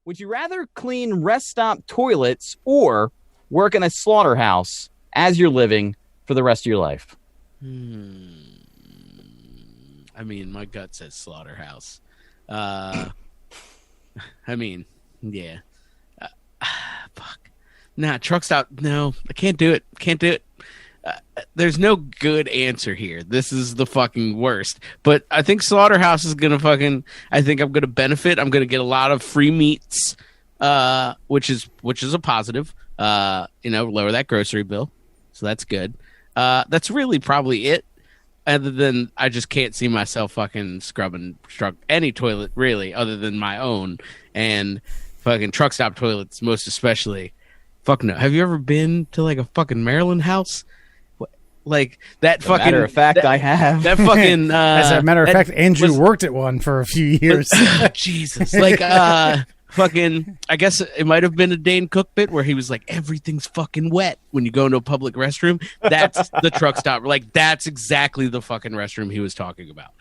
Would you rather clean rest stop toilets or work in a slaughterhouse as you're living for the rest of your life? I mean, my gut says slaughterhouse. I mean, yeah. Fuck. Nah, truck stop. No, I can't do it. Can't do it. There's no good answer here. This is the fucking worst. But I think slaughterhouse is gonna fucking. I think I'm gonna benefit. I'm gonna get a lot of free meats, which is a positive. Lower that grocery bill, so that's good. That's really probably it. Other than I just can't see myself fucking scrubbing any toilet really, other than my own and fucking truck stop toilets, most especially. Fuck no. Have you ever been to like a fucking Maryland house? Like that fucking. Matter of fact, I have. That fucking. As a matter of fact, Andrew worked at one for a few years. Jesus, like fucking. I guess it might have been a Dane Cook bit where he was like, "Everything's fucking wet when you go into a public restroom." That's the truck stop. Like that's exactly the fucking restroom he was talking about.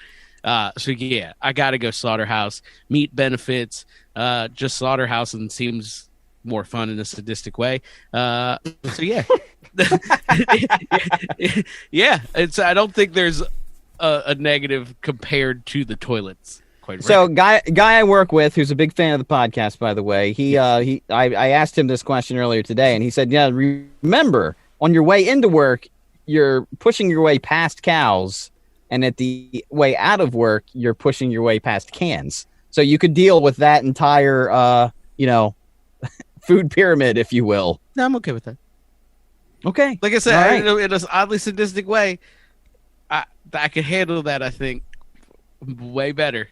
So yeah, I gotta go slaughterhouse. Meat benefits. Just slaughterhouse and seems more fun in a sadistic way. So yeah. Yeah, I don't think there's a negative compared to the toilets. Quite so, guy I work with, who's a big fan of the podcast, by the way, I asked him this question earlier today, and he said, "Yeah, remember, on your way into work, you're pushing your way past cows, and at the way out of work, you're pushing your way past cans. So you could deal with that entire, food pyramid, if you will." No, I'm okay with that. Okay. Like I said, in an oddly sadistic way, I could handle that, I think, way better.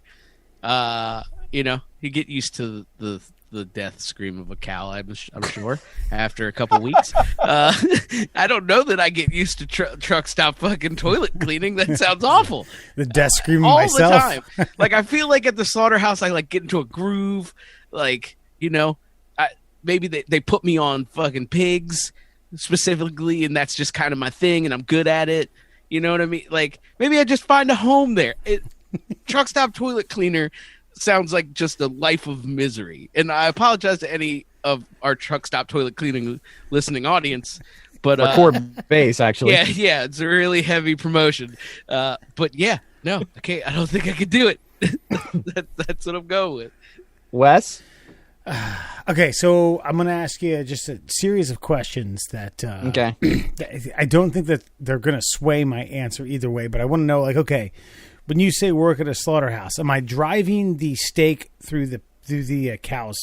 You get used to the death scream of a cow, I'm sure, after a couple weeks. I don't know that I get used to truck stop fucking toilet cleaning. That sounds awful. The death scream all myself. The time. Like, I feel like at the slaughterhouse, I, like, get into a groove. Like, maybe they put me on fucking pigs specifically, and that's just kind of my thing, and I'm good at it. You know what I mean? Like, maybe I just find a home there. Truck stop toilet cleaner sounds like just a life of misery. And I apologize to any of our truck stop toilet cleaning listening audience, but core base, actually. Yeah, it's a really heavy promotion. But yeah, no, okay, I don't think I could do it. That's what I'm going with. Wes? Okay, so I'm going to ask you just a series of questions that okay. I don't think that they're going to sway my answer either way, but I want to know, like, okay, when you say work at a slaughterhouse, am I driving the steak through the cow's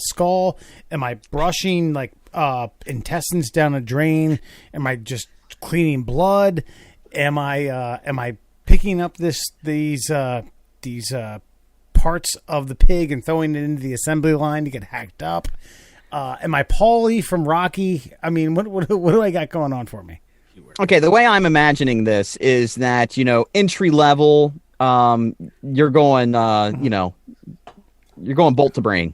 skull? Am I brushing like intestines down a drain? Am I just cleaning blood? Am I picking up these parts of the pig and throwing it into the assembly line to get hacked up? Am I Paulie from Rocky? I mean, what do I got going on for me? Okay, the way I'm imagining this is that, entry level, you're going bolt to brain.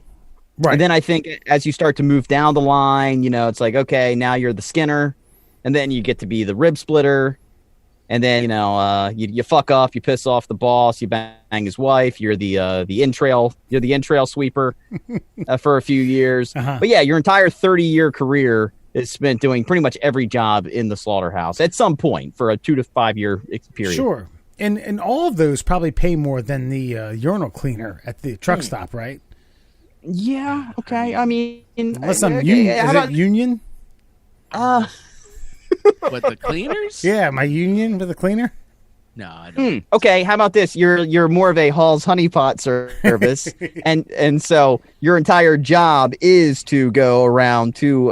Right. And then I think as you start to move down the line, it's like, okay, now you're the skinner, and then you get to be the rib splitter. And then, you fuck off, you piss off the boss, you bang his wife, you're the entrail sweeper for a few years. Uh-huh. But yeah, your entire 30-year career is spent doing pretty much every job in the slaughterhouse at some point for a 2 to 5 year period. Sure. And all of those probably pay more than the urinal cleaner at the truck stop, right? Yeah. Okay. I mean, unless I'm union, is it union? What, the cleaners? Yeah, my union with the cleaner. No, I don't. Okay, how about this? You're more of a Hall's honeypot service, and so your entire job is to go around to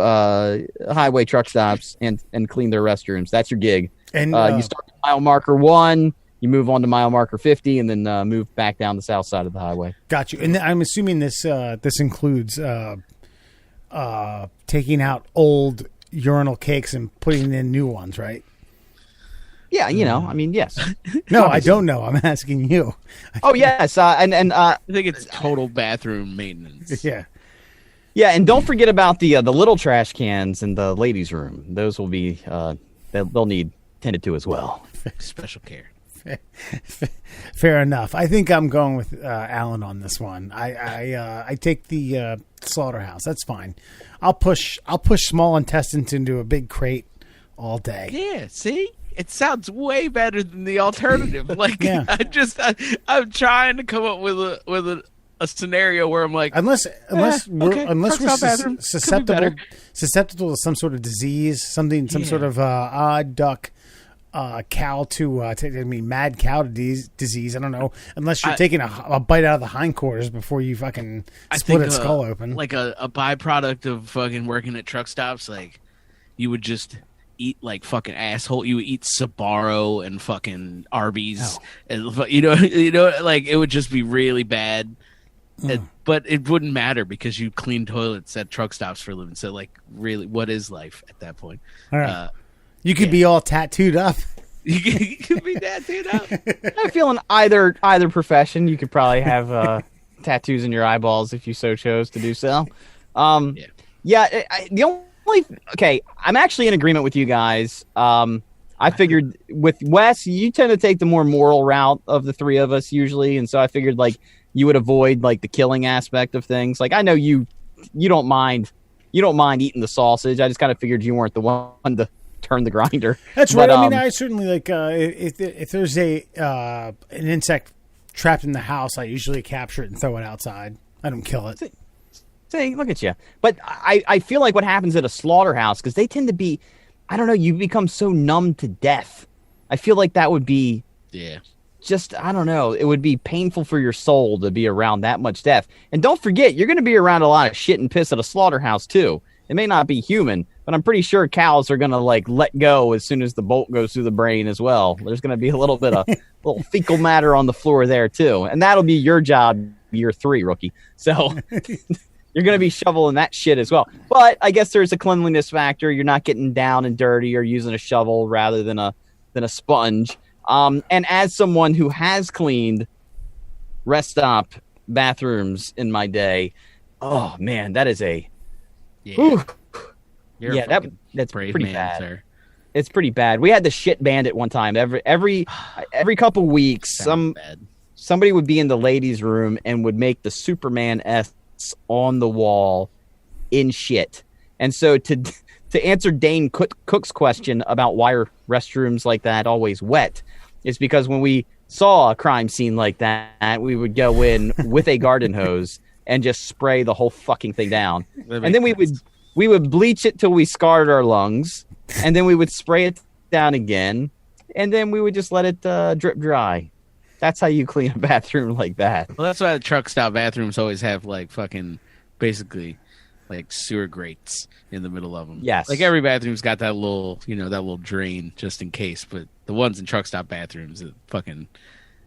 highway truck stops and clean their restrooms. That's your gig. And you start at mile marker 1, you move on to mile marker 50, and then move back down the south side of the highway. Got you. And I'm assuming this includes taking out old urinal cakes and putting in new ones, right? Yeah, yes. No, I don't know. I'm asking you. Oh, yes. And I think it's total bathroom maintenance. Yeah. Yeah, and don't forget about the little trash cans in the ladies' room. Those will be they'll need tended to as well. Special care. Fair enough. I think I'm going with Alan on this one. I take the slaughterhouse. That's fine. I'll push small intestines into a big crate all day. Yeah, see? It sounds way better than the alternative. Like, Yeah. I'm trying to come up with a scenario where I'm like, unless okay, we're susceptible to some sort of disease, some sort of odd duck cow mad cow disease. I don't know. Unless you're taking a bite out of the hindquarters before you fucking split its skull open. Like a byproduct of fucking working at truck stops, like you would just eat like fucking asshole. You would eat Sbarro and fucking Arby's, and you know, like it would just be really bad. But it wouldn't matter because you clean toilets at truck stops for a living. So, like, really, what is life at that point? All right. You could be all tattooed up. You could be tattooed up. I'm feeling either profession. You could probably have tattoos in your eyeballs if you so chose to do so. I'm actually in agreement with you guys. I figured with Wes, you tend to take the more moral route of the three of us usually, and so I figured like you would avoid like the killing aspect of things. Like I know you don't mind eating the sausage. I just kind of figured you weren't the one to turn the grinder. That's right. I mean, I certainly like if there's an insect trapped in the house, I usually capture it and throw it outside. I don't kill it. Say, look at you. But I feel like what happens at a slaughterhouse, because they tend to be, I don't know, you become so numb to death. I feel like that would be just, I don't know, it would be painful for your soul to be around that much death. And don't forget, you're going to be around a lot of shit and piss at a slaughterhouse too. It may not be human, but I'm pretty sure cows are going to like let go as soon as the bolt goes through the brain as well. There's going to be a little bit of little fecal matter on the floor there too. And that'll be your job year 3, rookie. So you're going to be shoveling that shit as well. But I guess there's a cleanliness factor. You're not getting down and dirty or using a shovel rather than a sponge. And as someone who has cleaned rest stop bathrooms in my day, oh man, that is a that's pretty bad. Sir. It's pretty bad. We had the shit bandit one time. Every couple weeks, somebody would be in the ladies' room and would make the Superman S on the wall in shit. And so to answer Dane Cook's question about why are restrooms like that always wet, is because when we saw a crime scene like that, we would go in with a garden hose and just spray the whole fucking thing down. And then we would bleach it till we scarred our lungs, and then we would spray it down again, and then we would just let it drip dry. That's how you clean a bathroom like that. Well, that's why the truck stop bathrooms always have like fucking basically like sewer grates in the middle of them. Yes. Like every bathroom's got that little drain just in case, but the ones in truck stop bathrooms are fucking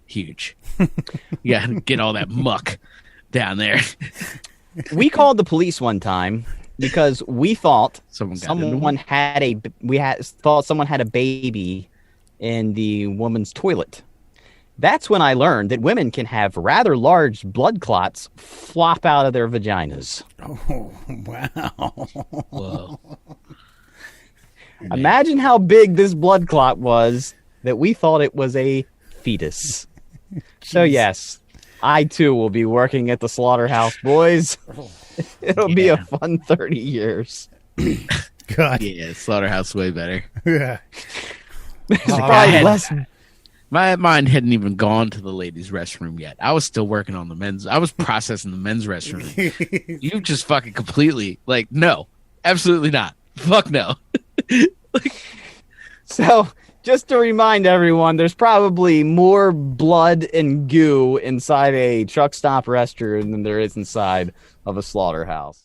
huge. You gotta get all that muck down there. We called the police one time because we thought someone had a baby in the woman's toilet. That's when I learned that women can have rather large blood clots flop out of their vaginas. Oh, wow. Whoa. Imagine how big this blood clot was that we thought it was a fetus. So, yes, I too will be working at the slaughterhouse, boys. It'll be a fun 30 years. God. Yeah, slaughterhouse way better. Yeah. Probably less. My mind hadn't even gone to the ladies' restroom yet. I was still working on the men's. I was processing the men's restroom. You just fucking completely no, absolutely not. Fuck no. So, just to remind everyone, there's probably more blood and goo inside a truck stop restroom than there is inside of a slaughterhouse.